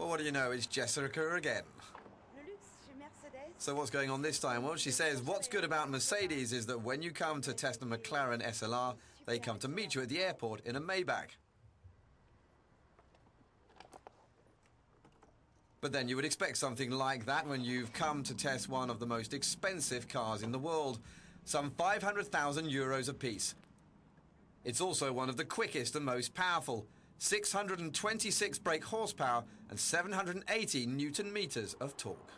Well, what do you know, it's Jessica again. So what's going on this time? Well, she says what's good about Mercedes is that when you come to test the Mclaren SLR, they come to meet you at the airport in a Maybach. But then you would expect something like that when you've come to test one of the most expensive cars in the world, some 500,000 euros a piece. It's also one of the quickest and most powerful, 626 brake horsepower and 780 Newton meters of torque.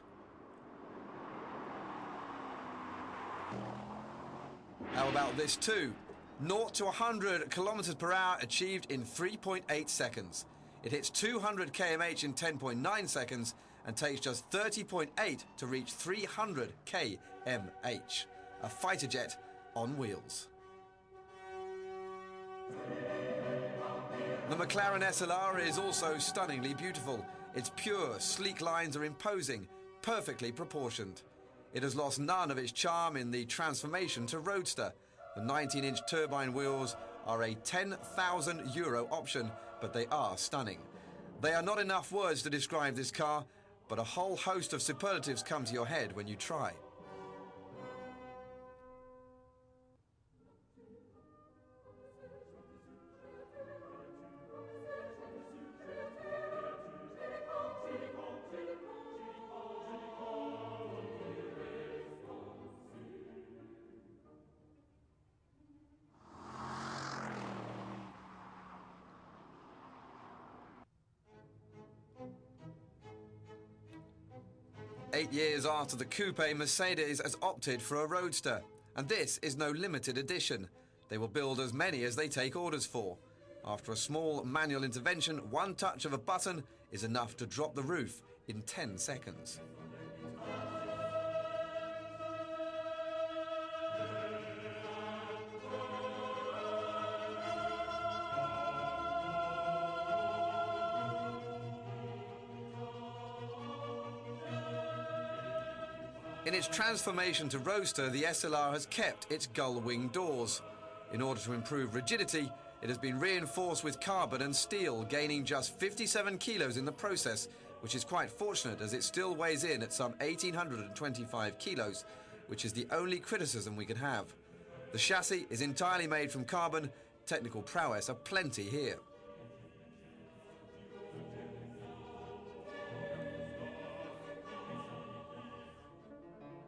How about this too? 0 to 100 kilometers per hour achieved in 3.8 seconds. It hits 200 km/h in 10.9 seconds and takes just 30.8 to reach 300 km/h. A fighter jet on wheels. The Mclaren SLR is also stunningly beautiful. Its pure, sleek lines are imposing, perfectly proportioned. It has lost none of its charm in the transformation to Roadster. The 19-inch turbine wheels are a €10,000 option, but they are stunning. They are not enough words to describe this car, but a whole host of superlatives come to your head when you try. Eight years after the coupe, Mercedes has opted for a Roadster. And this is no limited edition. They will build as many as they take orders for. After a small manual intervention, one touch of a button is enough to drop the roof in 10 seconds. In its transformation to Roadster, the SLR has kept its gull-wing doors. In order to improve rigidity, it has been reinforced with carbon and steel, gaining just 57 kilos in the process, which is quite fortunate as it still weighs in at some 1,825 kilos, which is the only criticism we can have. The chassis is entirely made from carbon. Technical prowess aplenty here.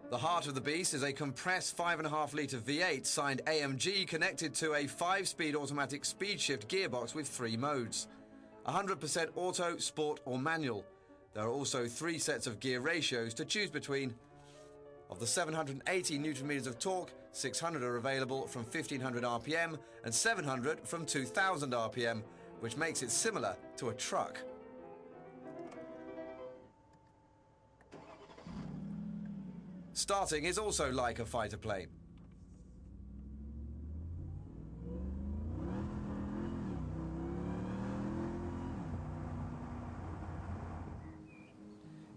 The heart of the beast is a compressed 5.5-litre V8 signed AMG connected to a 5-speed automatic speed shift gearbox with 3 modes. 100% auto, sport or manual. There are also 3 sets of gear ratios to choose between. Of the 780 Nm of torque, 600 are available from 1500 RPM and 700 from 2000 RPM, which makes it similar to a truck. Starting is also like a fighter plane.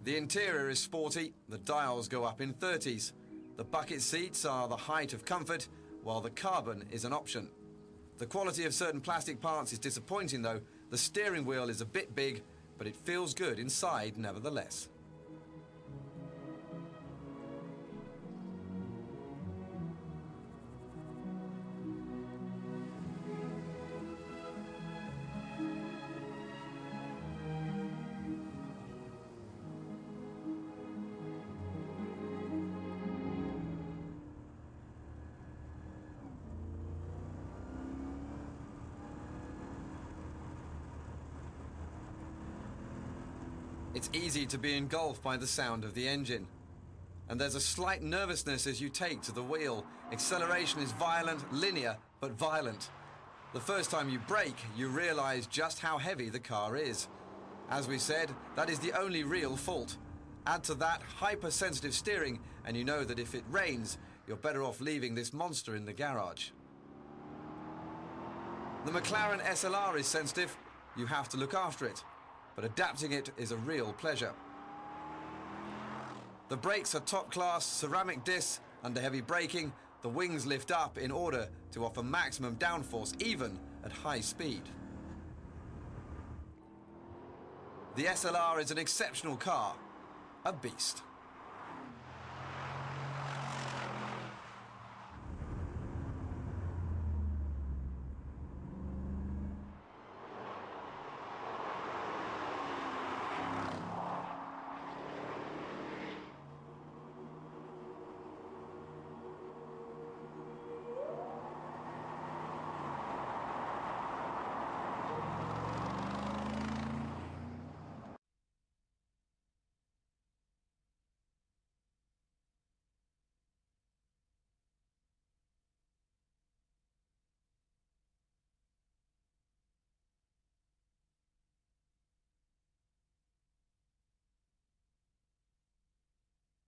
The interior is sporty, the dials go up in 30s. The bucket seats are the height of comfort, while the carbon is an option. The quality of certain plastic parts is disappointing though. The steering wheel is a bit big, but it feels good inside nevertheless. It's easy to be engulfed by the sound of the engine. And there's a slight nervousness as you take to the wheel. Acceleration is violent, linear, but violent. The first time you brake, you realize just how heavy the car is. As we said, that is the only real fault. Add to that hypersensitive steering, and you know that if it rains, you're better off leaving this monster in the garage. The Mclaren SLR is sensitive. You have to look after it. But adapting it is a real pleasure. The brakes are top-class ceramic discs. Under heavy braking, the wings lift up in order to offer maximum downforce even at high speed. The SLR is an exceptional car, a beast.